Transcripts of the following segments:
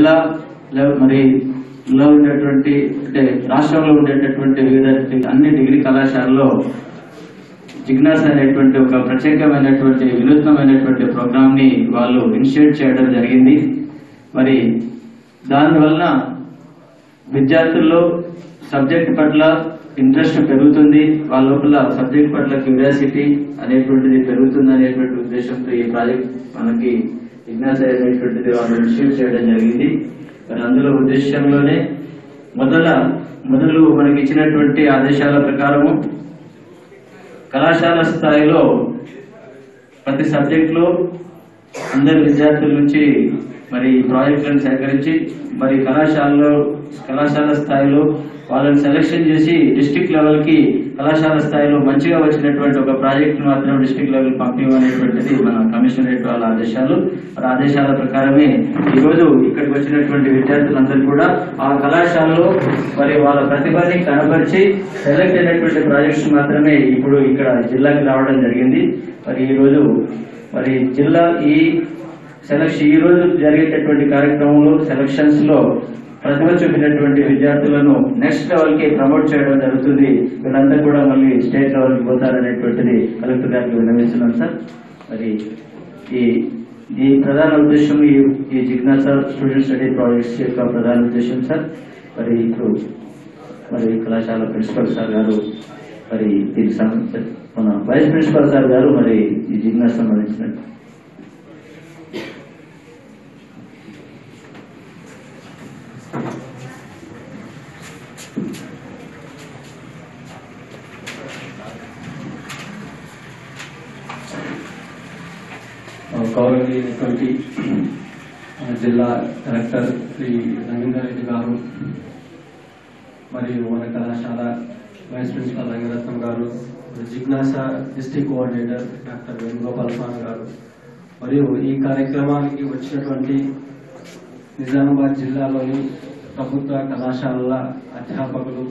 జిల్లాలో ఉండేటువంటి అంటే రాష్ట్రంలో ఉండేటటువంటి వివిధ అన్ని డిగ్రీ కళాశాలలో జిజ్ఞాస అనేటువంటి ఒక ప్రత్యేకమైనటువంటి వినూత్నమైనటువంటి ప్రోగ్రామ్ ని వాళ్ళు ఇనిషియేట్ చేయడం జరిగింది. మరి దానివల్ల విద్యార్థుల్లో సబ్జెక్ట్ పట్ల ఇంట్రెస్ట్ పెరుగుతుంది, వాళ్ళ లోపల సబ్జెక్ట్ పట్ల క్యూరియాసిటీ అనేటువంటిది పెరుగుతుంది అనేటువంటి ఉద్దేశంతో ఈ ప్రాజెక్ట్ మనకి జిజ్ఞాస అనేటువంటిది వాళ్ళు ఇనిషియేట్ చేయడం జరిగింది. మరి అందులో ఉద్దేశంలోనే మొదలు మనకి ఇచ్చినటువంటి ఆదేశాల ప్రకారము కళాశాల స్థాయిలో ప్రతి సబ్జెక్టులో అందరి విద్యార్థుల నుంచి మరి ప్రాజెక్టులను సేకరించి మరి కళాశాల స్థాయిలో వాళ్ళని సెలెక్షన్ చేసి డిస్ట్రిక్ట్ లెవెల్ కి కళాశాల స్థాయిలో మంచిగా వచ్చినటువంటి ఒక ప్రాజెక్ట్ మాత్రం డిస్ట్రిక్ట్ లెవెల్ పంపించమనేటువంటిది మన కమిషనరేట్ వాళ్ళ ఆదేశాలు. మరి ఆదేశాల ప్రకారమే ఈరోజు ఇక్కడికి వచ్చినటువంటి విద్యార్థులందరూ కూడా ఆ కళాశాలలో మరి వాళ్ళ ప్రతిభని కనబరిచి సెలెక్ట్ అయినటువంటి ప్రాజెక్ట్స్ మాత్రమే ఇప్పుడు ఇక్కడ జిల్లాకి రావడం జరిగింది. మరి ఈరోజు మరి జిల్లా ఈ రోజు జరిగేటటువంటి కార్యక్రమంలో సెలక్షన్స్ లో ప్రతిభ చూపినటువంటి విద్యార్థులను నెక్స్ట్ లెవెల్ కి ప్రమోట్ చేయడం జరుగుతుంది. వీళ్ళందరూ కూడా మళ్ళీ స్టేట్ లెవెల్ కి పోతారనేటువంటిది కలెక్టర్ గారికి విన్నవిస్తున్నాం సార్. మరి ఈ ప్రధాన ఉద్దేశం ఈ జిజ్ఞాస స్టూడెంట్ స్టడీ ప్రాజెక్ట్స్ యొక్క ప్రధాన ఉద్దేశం సార్. మరి ఇప్పుడు కళాశాల ప్రిన్సిపల్ సార్ గారు మరి దీనికి మన వైస్ ప్రిన్సిపల్ సార్ గారు మరి ఈ జిజ్ఞాస సంబంధించినట్టు గౌరవనీయులైనటువంటి జిల్లా కలెక్టర్ శ్రీ రంగేందర్ రెడ్డి గారు మరియు మన కళాశాల వైస్ ప్రిన్సిపల్ రంగరత్నం గారు, జిజ్ఞాస డిస్ట్రిక్ట్ కోఆర్డినేటర్ డాక్టర్ వేణుగోపాల్ స్వామి గారు మరియు ఈ కార్యక్రమానికి వచ్చినటువంటి నిజామాబాద్ జిల్లాలోని ప్రభుత్వ కళాశాలల అధ్యాపకులు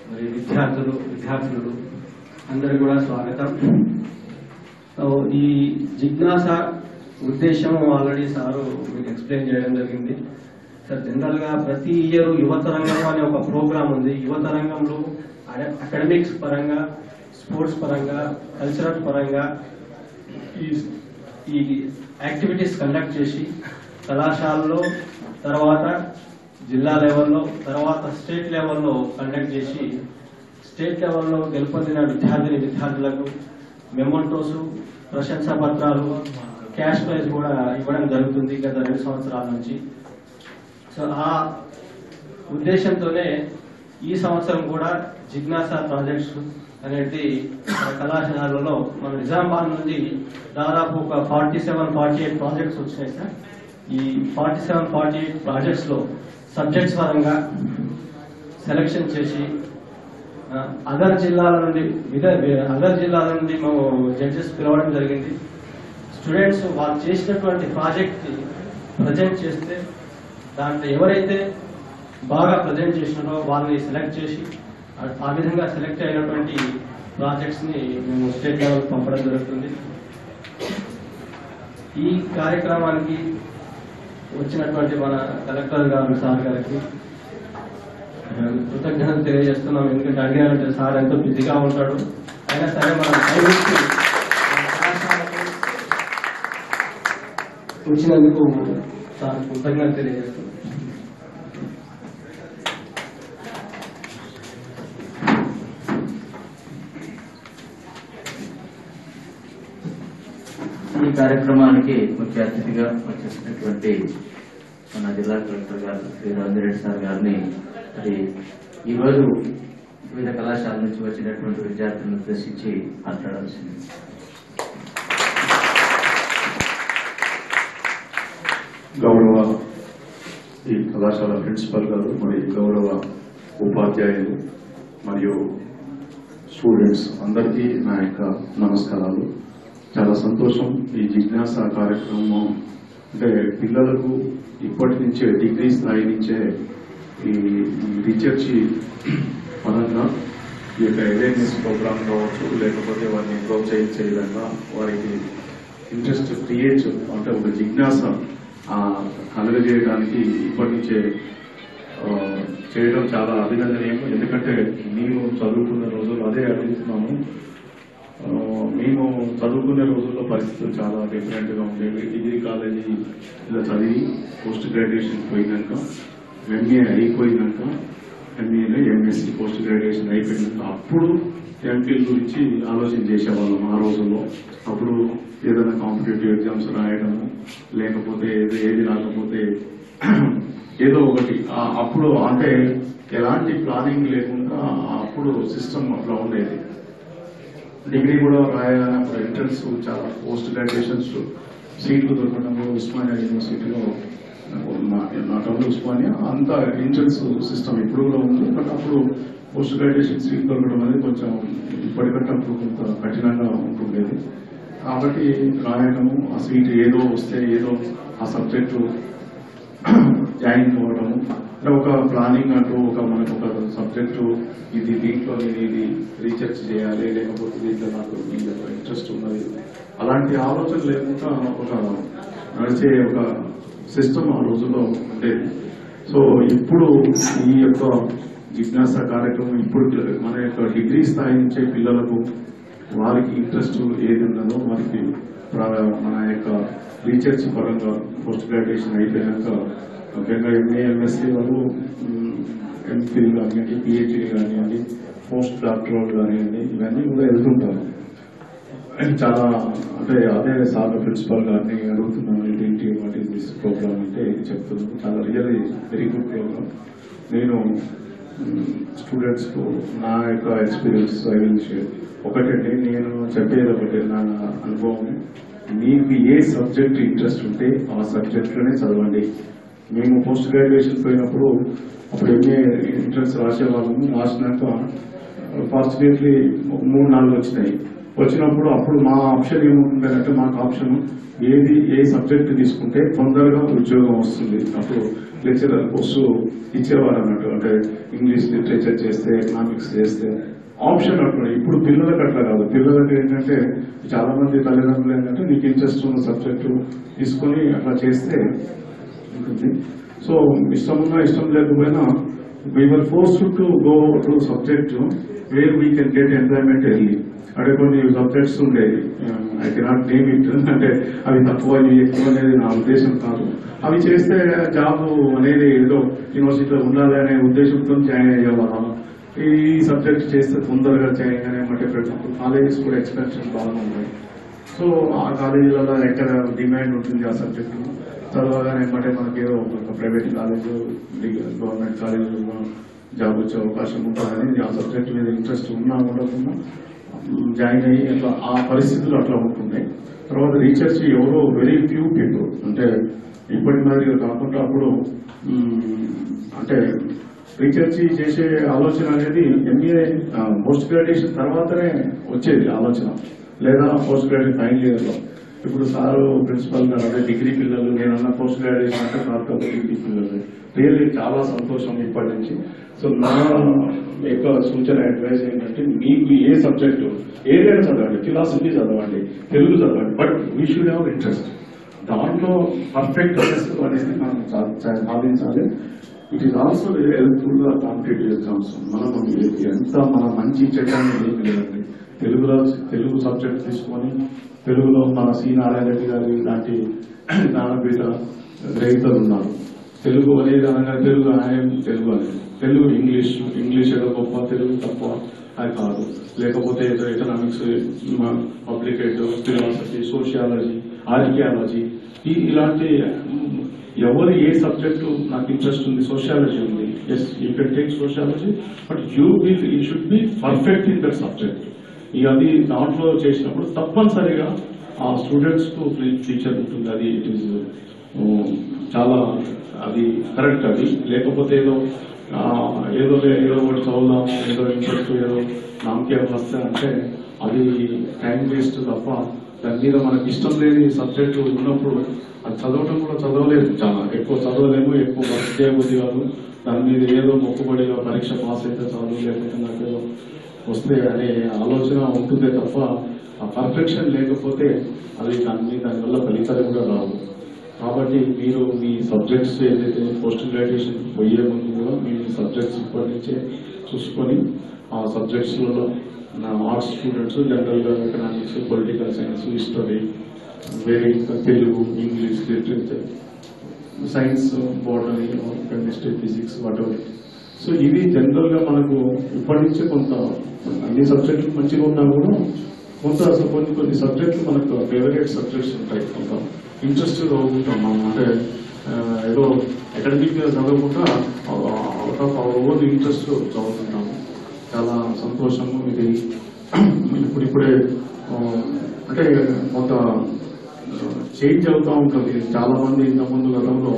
మరియు విద్యార్థులు అందరికీ కూడా స్వాగతం. ఈ జిజ్ఞాస ఉద్దేశం ఆల్రెడీ సారు మీకు ఎక్స్ప్లెయిన్ చేయడం జరిగింది సార్. జనరల్ గా ప్రతి ఇయర్ యువతరంగం అనే ఒక ప్రోగ్రామ్ ఉంది. యువతరంగంలో అకాడమిక్స్ పరంగా, స్పోర్ట్స్ పరంగా, కల్చరల్ పరంగా ఈ యాక్టివిటీస్ కండక్ట్ చేసి కళాశాలలో తర్వాత జిల్లా లెవెల్లో తర్వాత స్టేట్ లెవెల్లో కండక్ట్ చేసి స్టేట్ లెవెల్లో గెలుపొందిన విద్యార్థులకు మెమోంటోస్, ప్రశంసా పత్రాలు, క్యాష్ ప్రైజ్ కూడా ఇవ్వడం జరుగుతుంది గత 2 సంవత్సరాల నుంచి. సో ఆ ఉద్దేశంతోనే ఈ సంవత్సరం కూడా జిజ్ఞాస ప్రాజెక్ట్స్ అనేది కళాశాలలో మన నిజామాబాద్ నుండి దాదాపు ఒక 47-48 ప్రాజెక్ట్స్ వచ్చినాయి సార్. ఈ 47-48 ప్రాజెక్ట్స్ లో సబ్జెక్ట్స్ పరంగా సెలెక్షన్ చేసి అదర్ జిల్లాల నుండి మేము జడ్జెస్ పిలవడం జరిగింది. స్టూడెంట్స్ వాళ్ళు చేసినటువంటి ప్రాజెక్ట్ కి ప్రజెంట్ చేస్తే దాంట్లో ఎవరైతే బాగా ప్రజెంట్ చేసినారో వాళ్ళని సెలెక్ట్ చేసి ఆ విధంగా సెలెక్ట్ అయినటువంటి ప్రాజెక్ట్స్ ని మేము స్టేట్ లెవెల్ పంపడం జరుగుతుంది. ఈ కార్యక్రమానికి వచ్చినటువంటి మన కలెక్టర్ గారు సార్ గారికి కృతజ్ఞతలు తెలియజేస్తున్నాం. ఎందుకంటే అడిగారంటే సార్ ఎంతో బిజీగా ఉంటాడు, అయినా సరే మనం వచ్చినందుకు సార్ కృతజ్ఞతలు తెలియజేస్తున్నాం. ఈ కార్యక్రమానికి ముఖ్య అతిథిగా వచ్చేసినటువంటి మన జిల్లా కలెక్టర్ గారు శ్రీ రంజిరెడ్డి సార్ గారిని మరి ఈరోజు వివిధ కళాశాల నుంచి వచ్చినటువంటి విద్యార్థులను ఉద్దేశించి మాట్లాడాల్సింది. గౌరవ ఈ కళాశాల ప్రిన్సిపల్ గారు, మరి గౌరవ ఉపాధ్యాయులు మరియు స్టూడెంట్స్ అందరికీ నా యొక్క నమస్కారాలు. చాలా సంతోషం. ఈ జిజ్ఞాస కార్యక్రమం అంటే పిల్లలకు ఇప్పటి నుంచే డిగ్రీ స్థాయి నుంచే ఈ రీసెర్చ్ పరంగా ఈ యొక్క అవేర్నెస్ ప్రోగ్రామ్ కావచ్చు, లేకపోతే వారిని ప్రోత్సహించే విధంగా వారికి ఇంట్రెస్ట్ క్రియేట్ అంటే ఒక జిజ్ఞాస కలుగజేయడానికి ఇప్పటి నుంచే చేయడం చాలా అభినందనీయం. ఎందుకంటే మేము చదువుకున్న రోజులు అదే అడుగుతున్నాము. మేము చదువుకునే రోజుల్లో పరిస్థితులు చాలా డిఫరెంట్గా ఉండేవి. డిగ్రీ కాలేజీ ఇలా చదివి పోస్ట్ గ్రాడ్యుయేషన్ పోయినాక ఎంఏ అయిపోయినాక ఎంఏలో ఎంఎస్సీ పోస్ట్ గ్రాడ్యుయేషన్ అయిపోయినాక అప్పుడు ఎంఫిల్ గురించి ఆలోచన చేసేవాళ్ళం ఆ రోజుల్లో. అప్పుడు ఏదైనా కాంపిటేటివ్ ఎగ్జామ్స్ రాయడము, లేకపోతే ఏది రాకపోతే ఏదో ఒకటి అప్పుడు అంటే ఎలాంటి ప్లానింగ్ లేకుండా అప్పుడు సిస్టమ్ అట్లా ఉండేది. డిగ్రీ కూడా రాయాలని అప్పుడు ఎంట్రన్స్ చాలా పోస్ట్ గ్రాడ్యుయేషన్స్ సీట్లు దొరకడము ఉస్మానియా యూనివర్సిటీలో నాట్ ఓన్లీ ఉస్మానియా అంత ఎంట్రన్స్ సిస్టమ్ ఇప్పుడు కూడా ఉంది. బట్ అప్పుడు పోస్ట్ గ్రాడ్యుయేషన్ సీట్ దొరకడం అనేది కొంచెం ఇప్పటికంటే అప్పుడు కొంత కఠినంగా ఉంటుండేది. కాబట్టి రాయడము ఆ సీట్ ఏదో వస్తే ఏదో ఆ సబ్జెక్టు జాయిన్ అవ్వడము, ఒక ప్లానింగ్ అంటూ మనకు ఒక సబ్జెక్టు ఇది దీంట్లో నేను ఇది రీసెర్చ్ చేయాలి, లేకపోతే దీంట్లో నాకు ఇంట్రెస్ట్ ఉన్నది, అలాంటి ఆలోచన లేకుండా ఒక నడిచే ఒక సిస్టమ్ ఆ రోజుల్లో ఉండేది. సో ఇప్పుడు ఈ యొక్క జిజ్ఞాస కార్యక్రమం ఇప్పుడు మన యొక్క డిగ్రీ స్థాయి నుంచే పిల్లలకు వారికి ఇంట్రెస్ట్ ఏది ఉన్నదో వారికి మన యొక్క రీసెర్చ్ పరంగా పోస్ట్ గ్రాడ్యుయేషన్ అయిపోయాక ముఖ్యంగా ఎంఏ ఎంఎస్సీ వాళ్ళు ఎంఫిల్ కానివ్వండి, పిహెచ్డీ కానివ్వండి, పోస్ట్ డాక్టరల్ కానివ్వండి, ఇవన్నీ కూడా వెళ్తుంటారు. చాలా అంటే అదే సార్ ప్రిన్సిపల్ గారిని అడుగుతున్నాను ఏంటి వాట్ ఈస్ దిస్ ప్రోగ్రామ్ అంటే చెప్తున్నాను. చాలా రియల్లీ వెరీ గుడ్ ప్రోగ్రామ్. నేను స్టూడెంట్స్ కు నా యొక్క ఎక్స్పీరియన్స్ ఐ విల్ షేర్. ఒకటండి నేను చెప్పేది ఒకటే, నా అనుభవం, మీకు ఏ సబ్జెక్ట్ ఇంట్రెస్ట్ ఉంటే ఆ సబ్జెక్ట్లోనే చదవండి. మేము పోస్ట్ గ్రాడ్యుయేషన్ పోయినప్పుడు అప్పుడు ఎంఏ ఎంట్రన్స్ రాసేవాళ్ళము. రాసినాక ఫార్చునేట్లీ 3-4 వచ్చినాయి. వచ్చినప్పుడు అప్పుడు మా ఆప్షన్ ఏముంటుందంటే మాకు ఆప్షన్ ఏ సబ్జెక్ట్ తీసుకుంటే తొందరగా ఉద్యోగం వస్తుంది. అప్పుడు లెక్చరర్ పోస్ట్ ఇచ్చేవారు అన్నట్టు, అంటే ఇంగ్లీష్ లిటరేచర్ చేస్తే, ఎకనామిక్స్ చేస్తే ఆప్షన్ అట్లా. ఇప్పుడు పిల్లలకు అట్లా కాదు. పిల్లలకి ఏంటంటే చాలా మంది తల్లిదండ్రులు ఏంటంటే నీకు ఇంట్రెస్ట్ ఉన్న సబ్జెక్టు తీసుకొని అట్లా చేస్తే ఉంటుంది. సో ఇష్టం ఉన్నా ఇష్టం లేకపోయినా we were forced to go to subject where we can get employment early. అంటే కొన్ని సబ్జెక్ట్స్ ఉండేవి, ఐ కెనాట్ నేమ్ ఇట్, అంటే అవి తక్కువ ఎక్కువ అనేది నా ఉద్దేశం కాదు. అవి చేస్తే జాబ్ అనేది ఏదో యూనివర్సిటీలో ఉండాలి అనే ఉద్దేశంతో జాయిన్ అయ్యేవాళ్ళం. ఈ సబ్జెక్ట్ చేస్తే తొందరగా జాయిన్ అనే కాలేజెస్ కూడా ఎక్స్పెన్షన్ బాగా ఉన్నాయి. సో ఆ కాలేజీలలో ఎక్కడ డిమాండ్ ఉంటుంది ఆ సబ్జెక్టు చదవగానే ఏమంటే మనకి ఏదో ఒక ప్రైవేట్ కాలేజ్, గవర్నమెంట్ కాలేజీలో జాబ్ వచ్చే అవకాశం ఉంటుందని ఆ సబ్జెక్ట్ మీద ఇంట్రెస్ట్ ఉన్నా ఉండకుండా జాయిన్ అయ్యి అట్లా ఆ పరిస్థితులు అట్లా ఉంటున్నాయి. తర్వాత రీసెర్చ్ ఎవరో వెరీ ఫ్యూ పీపుల్, అంటే ఇప్పటి మాదిరిగా కాకుండా అప్పుడు అంటే రీసెర్చ్ చేసే ఆలోచన అనేది ఎంబీఏ పోస్ట్ గ్రాడ్యుయేషన్ తర్వాతనే వచ్చేది ఆలోచన, లేదా పోస్ట్ గ్రాడ్యుయేషన్ ఫైనల్ ఇయర్లో. ఇప్పుడు సారు ప్రిన్సిపల్ గారు అదే డిగ్రీ పిల్లలు, నేనన్నా పోస్ట్ గ్రాడ్యుయేషన్ అంటే నాకు డిగ్రీ పిల్లలు. రియల్లీ చాలా సంతోషం ఇప్పటి నుంచి. సో నా యొక్క సూచన అడ్వైజ్ ఏంటంటే మీకు ఏ సబ్జెక్టు ఏదైనా చదవండి, ఫిలాసఫీ చదవండి, తెలుగు చదవండి, but we should have interest. దాంట్లో పర్ఫెక్ట్ అనేది మనం సాధించాలి. It is also very helpful గా కాంపిటేటివ్ ఎగ్జామ్స్. మనము ఎంత మన మంచి చెడ్డాన్ని ఏమి లేదండి. తెలుగు సబ్జెక్ట్ తీసుకొని తెలుగులో మన సి నారాయణ రెడ్డి గారి లాంటి జ్ఞానపీఠ గ్రహీతలు ఉన్నారు. తెలుగు అనేది అనగా తెలుగు తెలుగు అనేది తెలుగు ఇంగ్లీష్ ఏదో గొప్ప, తెలుగు తక్కువ అది కాదు. లేకపోతే ఏదో economics, public philosophy, sociology, archaeology, ఇలాంటి ఎవరు ఏ సబ్జెక్టు నాకు ఇంట్రెస్ట్ ఉంది, సోషియాలజీ ఉంది, yes you can take sociology, but you should be perfect in that subject. అది దాంట్లో చేసినప్పుడు తప్పనిసరిగా ఆ స్టూడెంట్స్ కు టీచర్ ఉంటుంది. అది ఇట్ ఈస్ చాలా అది కరెక్ట్. అది లేకపోతే ఏదో ఒకటి చదువుదాం, ఏదో ఇంట్రెస్ట్, ఏదో నామకే వస్తే అంటే అది టైం వేస్ట్ తప్ప దాని మీద మనకి ఇష్టం లేని సబ్జెక్టు ఉన్నప్పుడు అది చదవటం కూడా చదవలేదు. చాలా ఎక్కువ చదవలేము, ఎక్కువ వర్క్ చేయబుద్ధి కాదు. దాని మీద ఏదో మొక్కుబడిగా పరీక్ష పాస్ అయితే చాలు, లేకపోతే నాకు ఏదో వస్తే అనే ఆలోచన ఉంటుందే తప్ప ఆ పర్ఫెక్షన్ లేకపోతే అది దానివల్ల ఫలితాలు కూడా రావు. కాబట్టి మీరు మీ సబ్జెక్ట్స్ ఏదైతే పోస్ట్ గ్రాడ్యుయేషన్ పోయే ముందు కూడా మీ సబ్జెక్ట్స్ ఇప్పటి నుంచే చూసుకొని ఆ సబ్జెక్ట్స్లలో నా ఆర్ట్స్ స్టూడెంట్స్ జనరల్గా ఎకనామిక్స్, పొలిటికల్ సైన్స్, హిస్టరీ, వేరే Telugu, English, literature, science, botany, chemistry, physics, whatever. So ఇవి జనరల్గా మనకు ఇప్పటి నుంచే కొంత అన్ని సబ్జెక్టులు మంచిగా ఉన్నా కూడా కొంత కొన్ని సబ్జెక్టులు మనకు ఫేవరెట్ సబ్జెక్ట్స్ ఉంటాయి. కొంత ఇంట్రెస్ట్గా అవుతుంటాం మనం. అంటే ఏదో అకాడమిక్గా చదవకుండా out of our own interest చదువుతుంటాము. చాలా సంతోషము. ఇది ఇప్పుడే అంటే కొంత చేంజ్ అవుతూ ఉంటుంది. చాలా మంది ఇంతకుముందు గతంలో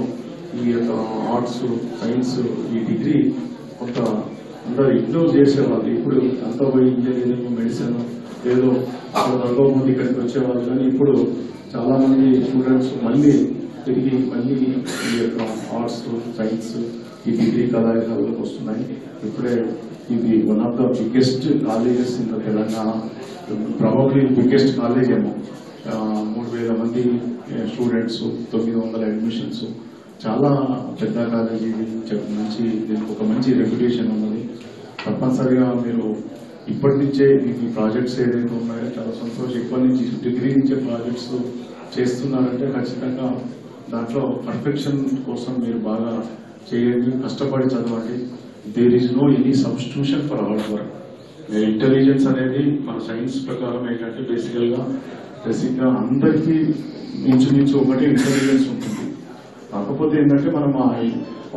ఈ యొక్క ఆర్ట్స్, సైన్స్, ఈ డిగ్రీ కొంత అందరూ ఇగ్నోర్ చేసేవాళ్ళు. ఇప్పుడు అంతా పోయి ఇంజనీరింగ్, మెడిసిన్ ఏదో అక్కడ చదవకుండా ఇక్కడికి వచ్చేవాళ్ళు. కానీ ఇప్పుడు చాలా మంది స్టూడెంట్స్ మళ్ళీ తిరిగి ఈ యొక్క ఆర్ట్స్, సైన్స్, ఈ డిగ్రీ కళాశాలలోకి వస్తున్నాయి. ఇప్పుడే ఇది one of the biggest colleges in the Telangana, probably biggest college ఏమో. 3,000 మంది స్టూడెంట్స్, 900 అడ్మిషన్స్. చాలా పెద్ద కాలేజీ. మంచి దీనికి ఒక మంచి రెప్యుటేషన్ ఉన్నది. తప్పనిసరిగా మీరు ఇప్పటి నుంచే మీ ప్రాజెక్ట్స్ ఏదైతే ఉన్నాయో చాలా సంతోషం. ఇప్పటి నుంచి డిగ్రీ నుంచే ప్రాజెక్ట్స్ చేస్తున్నారంటే ఖచ్చితంగా దాంట్లో పర్ఫెక్షన్ కోసం మీరు బాగా చేయండి, కష్టపడి చదవండి. There is no any substitution for hard work. Intelligence అనేది మన సైన్స్ ప్రకారం ఏంటంటే బేసిక్గా అందరికీ ఇంచుమించు ఒకటి ఇంటెలిజెన్స్ ఉంటుంది. కాకపోతే ఏంటంటే మనం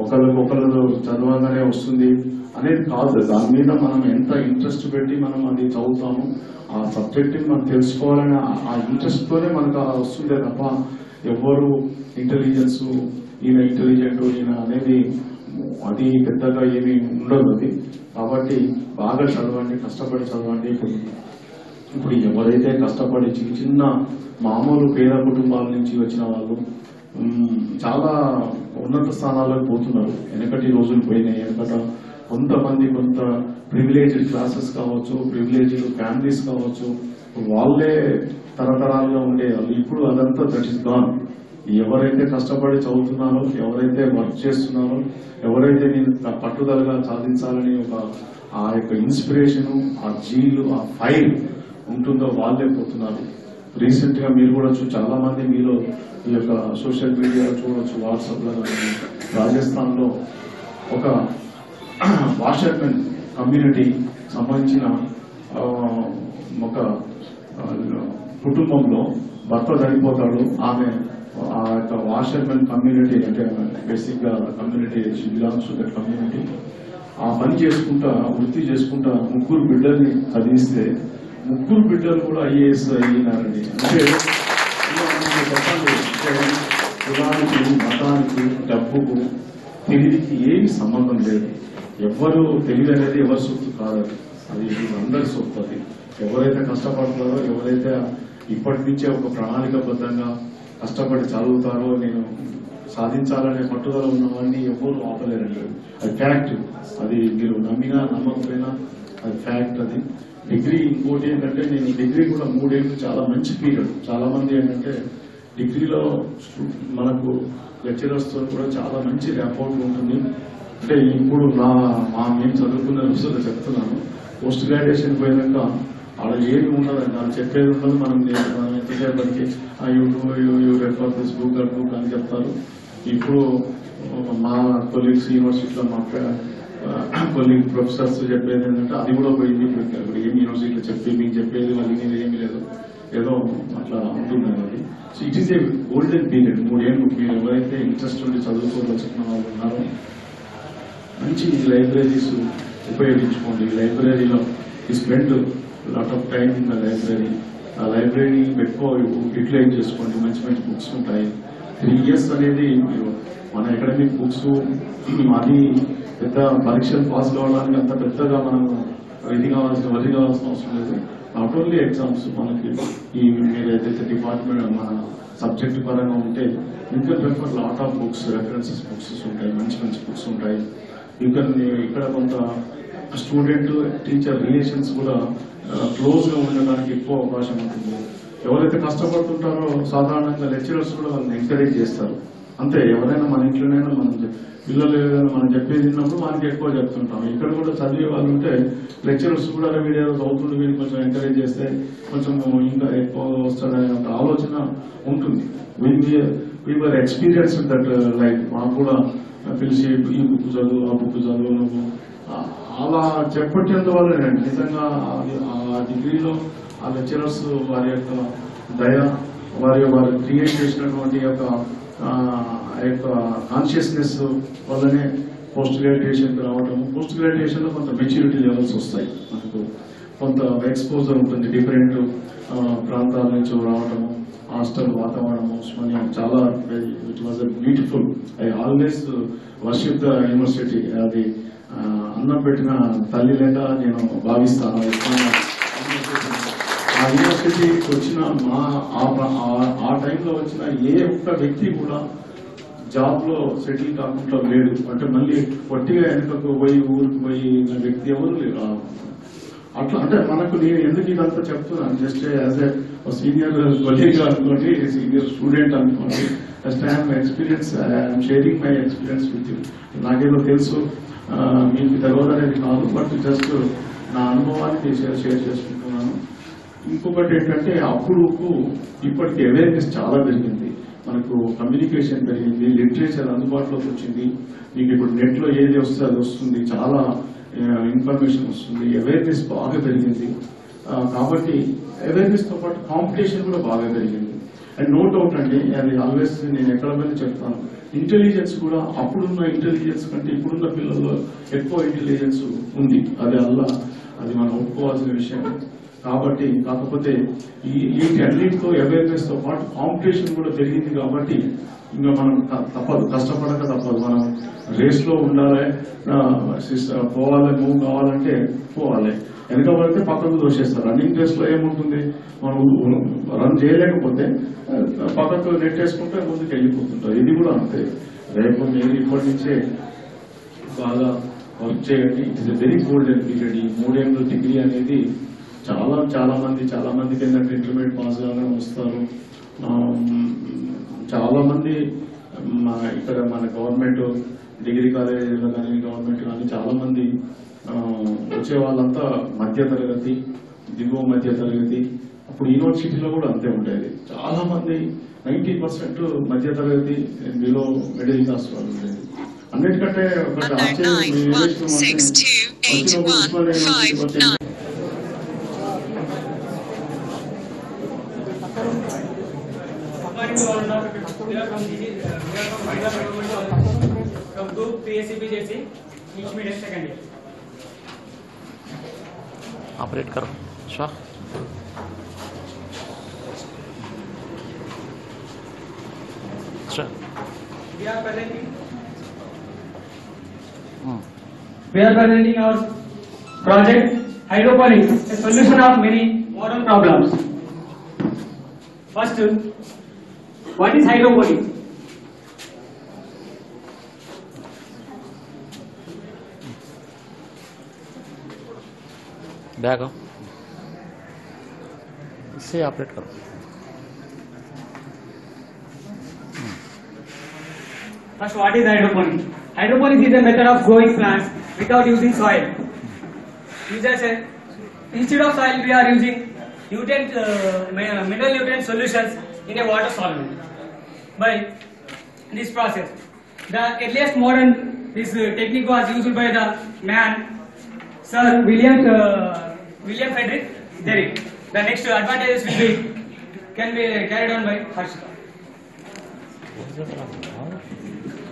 ఒకళ్ళు చదవగానే వస్తుంది అనేది కాదు. దాని మీద మనం ఎంత ఇంట్రెస్ట్ పెట్టి మనం అది చదువుతాము, ఆ సబ్జెక్ట్ మనం తెలుసుకోవాలని ఆ ఇంట్రెస్ట్ తోనే మనకు అలా వస్తుందే తప్ప ఎవరు ఇంటెలిజెన్స్, ఈయన ఇంటెలిజెంట్, ఈయన అనేది అది పెద్దగా ఏమీ ఉండదు అది. కాబట్టి బాగా చదవండి, కష్టపడి చదవండి. ఇప్పుడు ఎవరైతే కష్టపడి చిన్న మామూలు పేద కుటుంబాల నుంచి వచ్చిన వాళ్ళు చాలా ఉన్నత స్థానాలకు పోతున్నారు. వెనకటి రోజులు పోయినాయి. వెనకట కొంతమంది కొంత ప్రివిలేజ్డ్ క్లాసెస్ కావచ్చు, ప్రివిలేజ్డ్ ఫ్యామిలీస్ కావచ్చు, వాళ్ళే తరతరాలుగా ఉండేవాళ్ళు. ఇప్పుడు అదంతా దట్ ఇస్ గాన్. ఎవరైతే కష్టపడి చదువుతున్నారో, ఎవరైతే వర్క్ చేస్తున్నారో, ఎవరైతే నేను పట్టుదలగా సాధించాలని ఆ యొక్క ఇన్స్పిరేషన్, ఆ జీలు, ఆ ఫైర్ ఉంటుందో వాళ్ళే పోతున్నారు. రీసెంట్ గా మీరు కూడా చాలా మంది మీలో ఈ యొక్క సోషల్ మీడియా చూడవచ్చు, వాట్సాప్ లో. రాజస్థాన్ లో ఒక వాషర్మెన్ కమ్యూనిటీ సంబంధించిన ఒక కుటుంబంలో భర్త చనిపోతాడు. ఆమె ఆ యొక్క వాషర్మెన్ కమ్యూనిటీ అంటే బేసిక్ గా community belongs to that community. ఆ పని చేసుకుంటా, వృత్తి చేసుకుంటా 3 బిడ్డల్ని చదివిస్తే 3 బిడ్డలు కూడా ఐఏఎస్ అయినారండి. అంటే కులానికి, మతానికి, డబ్బుకు, తెలివికి ఏమి సంబంధం లేదు. ఎవరు తెలివి అనేది ఎవరి సొత్తు కాదు, అది అందరి సొత్తు. అది ఎవరైతే కష్టపడతారో, ఎవరైతే ఇప్పటి నుంచే ఒక ప్రణాళికబద్ధంగా కష్టపడి చదువుతారో, నేను సాధించాలనే పట్టుదల ఉన్నవాడిని ఎవరు ఆపలేరండి. అది ఫ్యాక్ట్. అది మీరు నమ్మినా నమ్మకపోయినా అది ఫ్యాక్ట్. అది డిగ్రీ ఇంకోటి ఏంటంటే, నేను డిగ్రీ కూడా 3 ఏళ్ళు చాలా మంచి పీరియడ్. చాలా మంది ఏంటంటే డిగ్రీలో మనకు లెక్చరర్స్ తో కూడా చాలా మంచి ర్యాపోర్ట్ ఉంటుంది. అంటే ఇప్పుడు మేము చదువుకున్న రోజుల్లో చెప్తున్నాను, పోస్ట్ గ్రాడ్యుయేషన్ పోయినాక అలా ఏమి ఉండదండి. వాళ్ళు చెప్పేది ఉండదు. మనం ఎంతసేపటికి యూ రెఫర్ దిస్ బుక్ అని చెప్తారు. ఇప్పుడు మా కొలీగ్స్ యూనివర్సిటీలో మా కొలీగ్ ప్రొఫెసర్స్ చెప్పేది ఏంటంటే అది కూడా పోయింది. ఇప్పుడు ఏం యూనివర్సిటీలో మీకు చెప్పేది మళ్ళీ నేను ఏమీ లేదు, ఏదో అట్లా ఉంటుందండి అది. So it is a golden period. 3 ఏళ్ళు మీరు ఎవరైతే ఇంట్రెస్ట్ ఉండి చదువుకోవాల్సిన వాళ్ళు ఉన్నారో మంచి లైబ్రరీస్ ఉపయోగించుకోండి. లైబ్రరీలో ఈ spend lot of time in the library. ఆ లైబ్రరీని ఎక్కువ యూటిలైజ్ చేసుకోండి. మంచి మంచి బుక్స్ ఉంటాయి. 3 years అనేది మన అకాడమిక్ బుక్స్ అది పెద్ద పరీక్షలు పాస్ కావడానికి అంత పెద్దగా మనం వరి కావాల్సిన అవసరం లేదు. నాట్ ఓన్లీ ఎగ్జామ్స్, మనకి ఈ మీరు ఏదైతే డిపార్ట్మెంట్ మన సబ్జెక్ట్ పరంగా ఉంటే you can refer lot of books, references books ఉంటాయి, మంచి మంచి బుక్స్ ఉంటాయి. యూ కెన్ ఇక్కడ కొంత స్టూడెంట్ టీచర్ రిలేషన్స్ కూడా క్లోజ్ గా ఉండడానికి ఎక్కువ అవకాశం ఉంటుంది. ఎవరైతే కష్టపడుతుంటారో సాధారణంగా లెక్చరర్స్ కూడా వాళ్ళని ఎంకరేజ్ చేస్తారు. అంతే, ఎవరైనా మన ఇంట్లోనైనా మనం పిల్లలు ఏదైనా మనం చెప్పేది విన్నప్పుడు మనకి ఎక్కువ చెప్తుంటాం. ఇక్కడ కూడా చదివే వాళ్ళు ఉంటే లెక్చరర్స్ కూడా వీడియో చదువుతుంటే వీళ్ళు కొంచెం ఎంకరేజ్ చేస్తే కొంచెం ఇంకా ఎక్కువ వస్తాడనే ఒక ఆలోచన ఉంటుంది. We are experience that life. మాకు కూడా పిలిచి ఈ బుక్ చదువు, ఆ బుక్ చదువు నువ్వు అలా చెప్పేందువల్ల నిజంగా ఆ డిగ్రీలో ఆ లెక్చరర్స్ వారి యొక్క దయ, వారు క్రియేట్ చేసినటువంటి యొక్క కాన్షియస్నెస్ వల్లనే పోస్ట్ గ్రాడ్యుయేషన్కి రావడము. పోస్ట్ గ్రాడ్యుయేషన్ లో కొంత మెచ్యూరిటీ లెవెల్స్ వస్తాయి, మనకు కొంత ఎక్స్పోజర్ ఉంటుంది, డిఫరెంట్ ప్రాంతాల నుంచి రావడము, హాస్టల్ వాతావరణము చాలా it was beautiful. I always worship the university. అది అన్నం పెట్టిన తల్లి లేక నేను భావిస్తాను. ఆ యూనివర్సిటీకి వచ్చిన ఆ టైంలో వచ్చిన ఏ ఒక్క వ్యక్తి కూడా జాబ్ లో సెటిల్ కాకుండా లేడు. అంటే మళ్ళీ పొట్టిగా వెనుకకు పోయి ఊరికి పోయి వ్యక్తి ఎవరు లేరు. అట్లా అంటే మనకు నేను ఎందుకు ఇదంతా చెప్తున్నాను, just as a senior colleague అనుకోండి, సీనియర్ స్టూడెంట్ అనుకోండి, just I'm experience, I'm sharing my experience with you. నాకేదో తెలుసు మీకు తెలియదనేది కాదు, బట్ జస్ట్ నా అనుభవాన్ని షేర్ చేసుకుంటున్నాను. ఇంకొకటి ఏంటంటే అప్పుడు ఇప్పటికి అవేర్నెస్ చాలా పెరిగింది, మనకు కమ్యూనికేషన్ పెరిగింది, లిటరేచర్ అందుబాటులోకి వచ్చింది. మీకు ఇప్పుడు నెట్ లో ఏది వస్తే అది వస్తుంది, చాలా ఇన్ఫర్మేషన్ వస్తుంది, అవేర్నెస్ బాగా పెరిగింది. కాబట్టి అవేర్నెస్ తో పాటు కాంపిటీషన్ కూడా బాగా పెరిగింది. అండ్ నో డౌట్ అండి, అది ఆల్వేస్ నేను ఎక్కడ మీద చెప్తాను, ఇంటెలిజెన్స్ కూడా అప్పుడున్న ఇంటెలిజెన్స్ కంటే ఇప్పుడున్న పిల్లల్లో ఎక్కువ ఇంటెలిజెన్స్ ఉంది. అది మనం ఒప్పుకోవాల్సిన విషయం. కాబట్టి కాకపోతే వీటన్నిటితో అవేర్నెస్ తో పాటు కాంపిటీషన్ కూడా పెరిగింది. కాబట్టి ఇంకా మనం తప్పదు, కష్టపడక తప్పదు. మనం రేస్ లో ఉండాలి, పోవాలి, మూవ్ కావాలంటే పోవాలి. వెనక పడితే పక్కకు దోషేస్తారు. రన్నింగ్ రేస్ లో ఏముంటుంది, మనం రన్ చేయలేకపోతే పక్కకు నెట్టేసుకుంటే ముందుకు వెళ్ళిపోతుంటారు. ఇది కూడా అంతే. రేపు మీరు ఇప్పటి నుంచే బాగా వర్క్ చేయండి. It is a very golden period. ఈ 3 ఏళ్ళ డిగ్రీ అనేది చాలా మందికి ఏంటంటే ఇంటర్మీడియట్ పాస్ కాగానే వస్తారు. చాలా మంది ఇక్కడ మన గవర్నమెంట్ డిగ్రీ కాలేజీలో కానీ గవర్నమెంట్ కానీ చాలా మంది వచ్చే వాళ్ళంతా మధ్య తరగతి, దిగువ మధ్య తరగతి. అప్పుడు యూనివర్సిటీలో కూడా అంతే ఉండేది. చాలా మంది 90% మధ్య తరగతి, బిలో మిడిల్ క్లాస్ వాళ్ళు ఉండేది. అన్నిటికంటే ఒకటి ऑपरेट करो Shah. We are presenting our project hydroponics, a solution of many modern problems. First, what is hydroponics? Bag इससे ऑपरेट करो. First, what is hydroponics? Hydroponics is a method of growing plants without using soil. Instead of soil, we are using mineral nutrient solutions in a water solvent. By this process, the earliest modern technique was used by the man Sir William Frederick Derrick. The next advantages can be carried on by Harsh.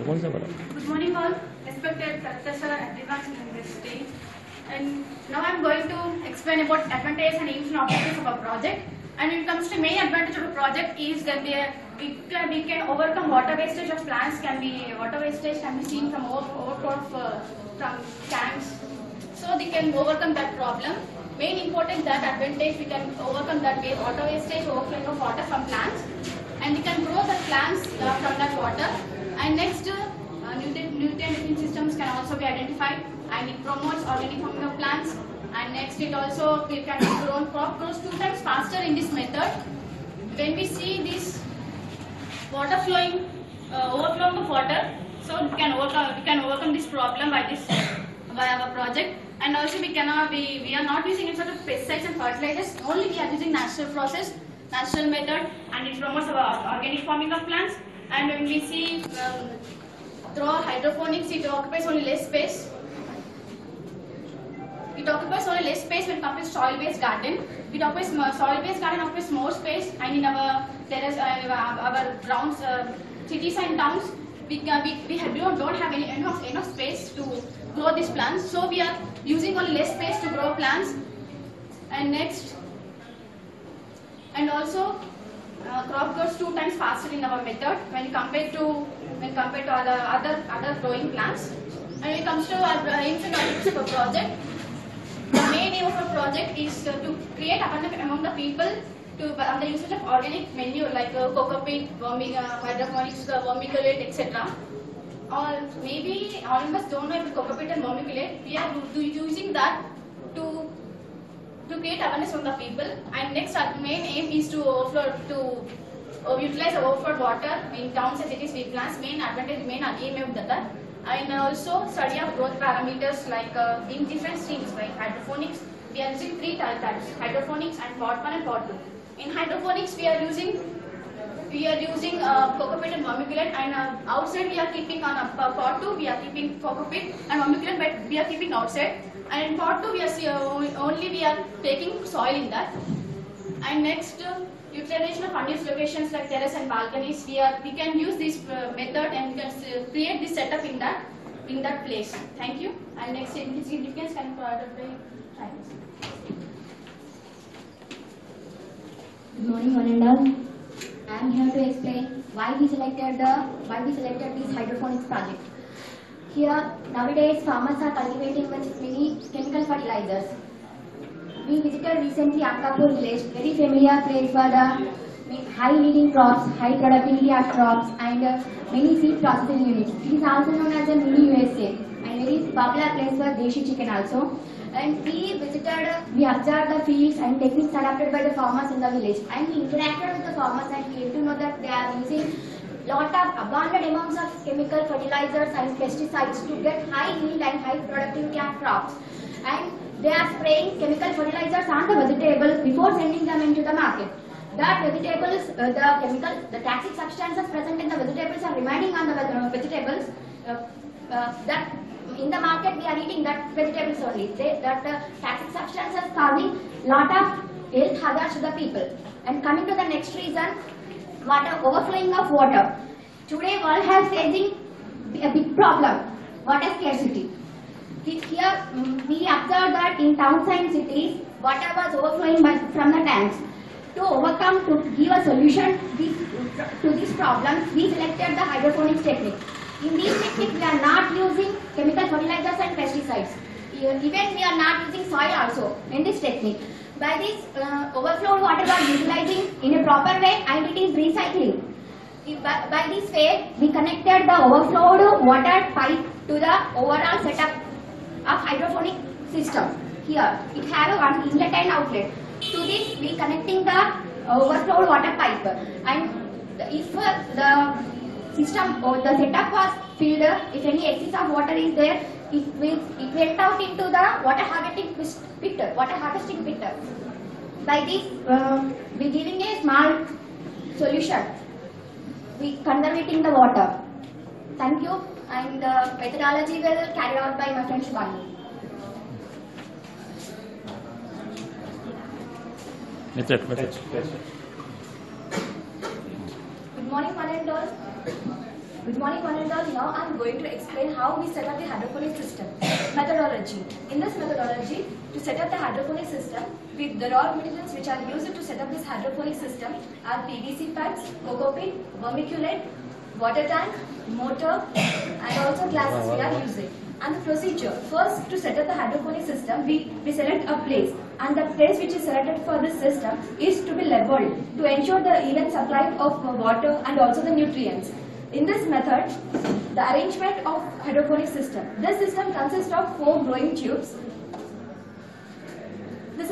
Good morning all, respected professor at Advanced University. And now I am going to explain about advantages and aims and objectives of a project. And when it comes to main advantage of a project is that we can overcome water wastage of plants. Water wastage can be seen from overflow from tanks. So they can overcome that problem. Main important that advantage, we can overcome that water wastage, overflowing of water from plants, and we can grow the plants from that water. And next, nutrient systems can also be identified, and it promotes organic farming of plants. And next, it also can be crop grows 2 times faster in this method. when we see this water flowing, overflowing of water, so we can overcome this problem by our project. And also we are not using any sort of pesticides and fertilizers. Only we are using natural process, natural method, and it promotes our organic farming of plants. And when we see through hydroponics, it occupies only less space. It occupies only less space when compared to soil-based garden. Soil-based garden occupies more space, and in our terrace, our grounds, cities and towns, we don't have enough space to grow these plants. So we are using only less space to grow plants. And next, and also crop grows 2 times faster in our method when compared to other growing plants. And when it comes to our aims and objectives of a project, the main aim of a project is to create awareness among the people on the usage of organic manure like coco-peat, hydroponics, vermiculate, etc. Or maybe all of us don't know about coco-peat and vermiculate. We are using that to create awareness from the people. And next, our main aim is to utilize overflowed water in towns and cities with plants. Main aim of that. And also study of growth parameters like in different streams like hydroponics. We are using 3 types: hydroponics and pot 1 and pot 2. In hydroponics, we are using coco-peat and vermiculate, and outside we are keeping on pot 2 we are keeping coco-peat and vermiculate, but we are keeping outside. And in pot 2 we are taking soil in that. And next, utilization of unused locations like terrace and balconies. We can use this method and we can create this setup in that place. Thank you. And next, significance can provide by science. Good morning, one and all. I am here to explain why we selected this hydroponics project. Here, nowadays, farmers are cultivating with many chemical fertilizers. We visited recently Ankapur village, very familiar place for the high yielding crops, high productivity of crops, and many seed processing units. It is also known as a mini USA, and very popular place for Deshi chicken also. And we observed the fields and techniques adopted by the farmers in the village, and we interacted with the farmers and came to know that they are using lot of abundant amounts of chemical fertilizers and pesticides to get high yield and high productivity of crops. And they are spraying chemical fertilizers on the vegetables before sending them into the market. That vegetables, the toxic substances present in the vegetables are remaining on the vegetables. That in the market we are eating that vegetables only. That toxic substances causing lot of health hazards to the people. And coming to the next reason, overflowing of water. Today world has facing a big problem, water scarcity. Here we observe that in towns and cities, water was overflowing from the tanks. To give a solution to this problem, we selected the hydroponics technique. In this technique, we are not using chemical fertilizers and pesticides. Even we are not using soil also in this technique. By this, overflowed water was utilizing in a proper way, and it is recycling. By this way, we connected the overflowed water pipe to the overall setup of hydroponic system. Here, it has one inlet and outlet. To this, we connecting the overflowed water pipe, and if the system or the setup was filled, if any excess of water is there, it went out into the water harvesting pit. By this, we giving a small solution. We conserving the water. Thank you. And the methodology will carry out by my friend Shubhani. Method. Good morning, one and all. Now I am going to explain how we set up the hydroponic system. Methodology. In this methodology, to set up the hydroponic system, the raw materials which are used to set up this hydroponic system are PVC pipes, coco-peat, vermiculate, water tank, motor, and also glasses we are using. And the procedure: first, to set up the hydroponic system, we select a place, and the place which is selected for this system is to be leveled to ensure the even supply of water and also the nutrients. In this method, the arrangement of hydroponic system. This system consists of 4 growing tubes. These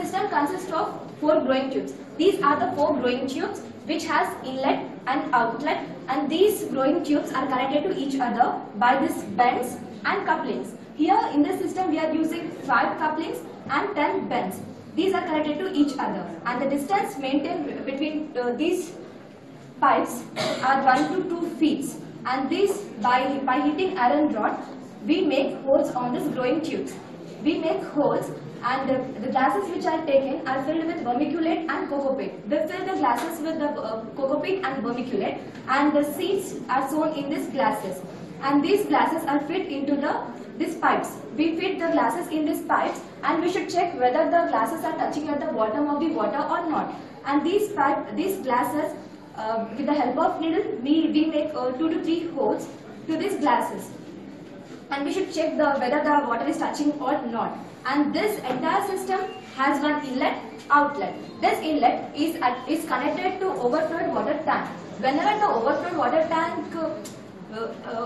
are the 4 growing tubes which has inlet and outlet, and these growing tubes are connected to each other by these bends and couplings. Here in this system we are using 5 couplings and 10 bends. These are connected to each other, and the distance maintained between these pipes are 1 to 2 feet. And this, by heating iron rod, we make holes on these growing tubes. We make holes, and the glasses which are taken are filled with vermiculate and cocopeat. We fill the glasses with the cocopeat and vermiculate, and the seeds are sown in these glasses. And these glasses are fit into these pipes. We fit the glasses in these pipes, and we should check whether the glasses are touching at the bottom of the water or not. And these glasses, with the help of needle, we make 2 to 3 holes to these glasses. And we should check whether the water is touching or not. And this entire system has one inlet, outlet. This inlet is connected to overflowed water tank. Whenever the overflowed water tank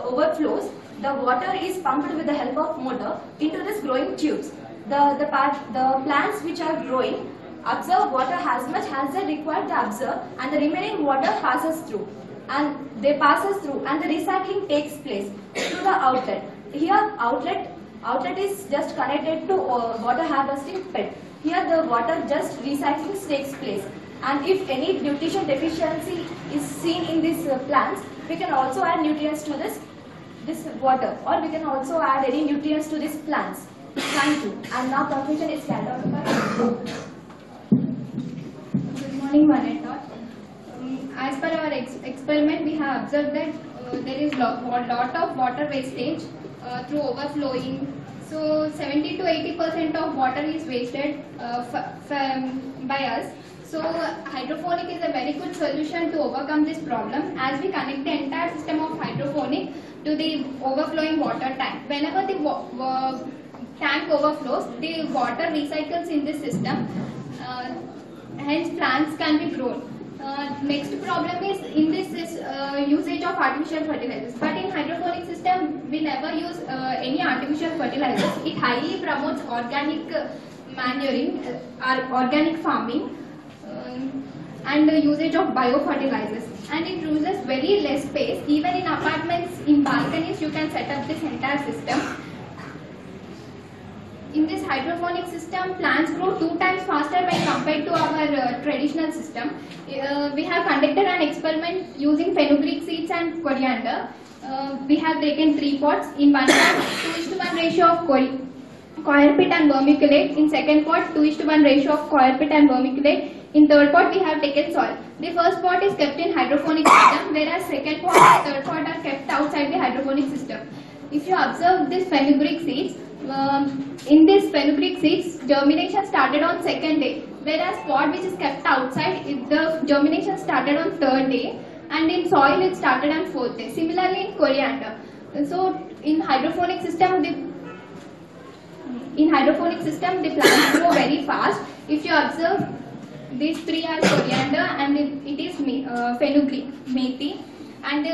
overflows, the water is pumped with the help of motor into these growing tubes. The plants which are growing absorb water as much as they require to absorb, and the remaining water passes through. And they passes through, and the recycling takes place through the outlet. Here outlet is just connected to water harvesting pit. Here the water just recycling takes place. And if any nutrition deficiency is seen in these plants, we can also add nutrients to this water, or we can also add any nutrients to these plants. Thank you. And now conclusion is carried out by. Good morning, one and all. As per our experiment, we have observed that there is lot of water wastage through overflowing. So 70 to 80% of water is wasted by us. So hydroponic is a very good solution to overcome this problem, as we connect the entire system of hydroponic to the overflowing water tank. Whenever the tank overflows, the water recycles in the system. Hence plants can be grown. Next problem is in this usage of artificial fertilizers. But in hydroponic system, we never use any artificial fertilizers. It highly promotes organic manuring, organic farming, and the usage of biofertilizers. And it uses very less space. Even in apartments, in balconies, you can set up this entire system. In this hydroponic system, plants grow 2 times faster when compared to our traditional system. We have conducted an experiment using fenugreek seeds and coriander. We have taken 3 pots. In one pot, 2:1 ratio of coir pit and vermiculate. In second pot, 2:1 ratio of coir pit and vermiculate. In third pot, we have taken soil. The first pot is kept in hydroponic system, whereas second pot and third pot are kept outside the hydroponic system. If you observe this fenugreek seeds, in this fenugreek seeds, germination started on 2nd day, whereas pot which is kept outside, the germination started on 3rd day, and in soil it started on 4th day. Similarly in coriander. So in hydroponic system, the plants grow very fast. If you observe, these 3 are coriander, and it is fenugreek, methi. And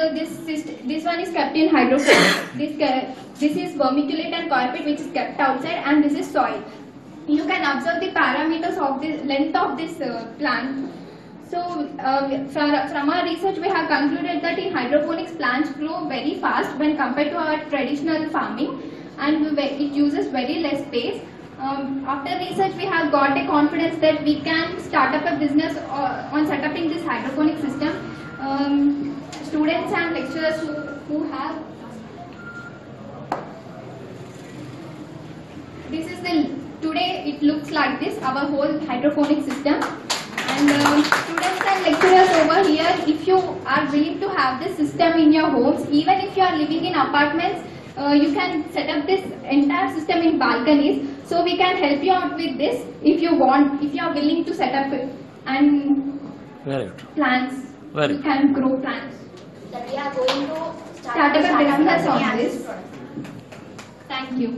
this one is kept in hydroponic. This is vermiculate and coir pit which is kept outside, and this is soil. You can observe the parameters of the length of this plant. So from our research, we have concluded that in hydroponics, plants grow very fast when compared to our traditional farming, and it uses very less space. After research, we have got a confidence that we can start up a business on setting this hydroponic system. Students and lecturers who have today it looks like this, our whole hydroponic system. And students and lecturers over here, if you are willing to have this system in your homes, even if you are living in apartments, you can set up this entire system in balconies. So we can help you out with this if you want, if you are willing to set up it. And plants, you can grow plants. That we are going to Start up a business on this. Thank you.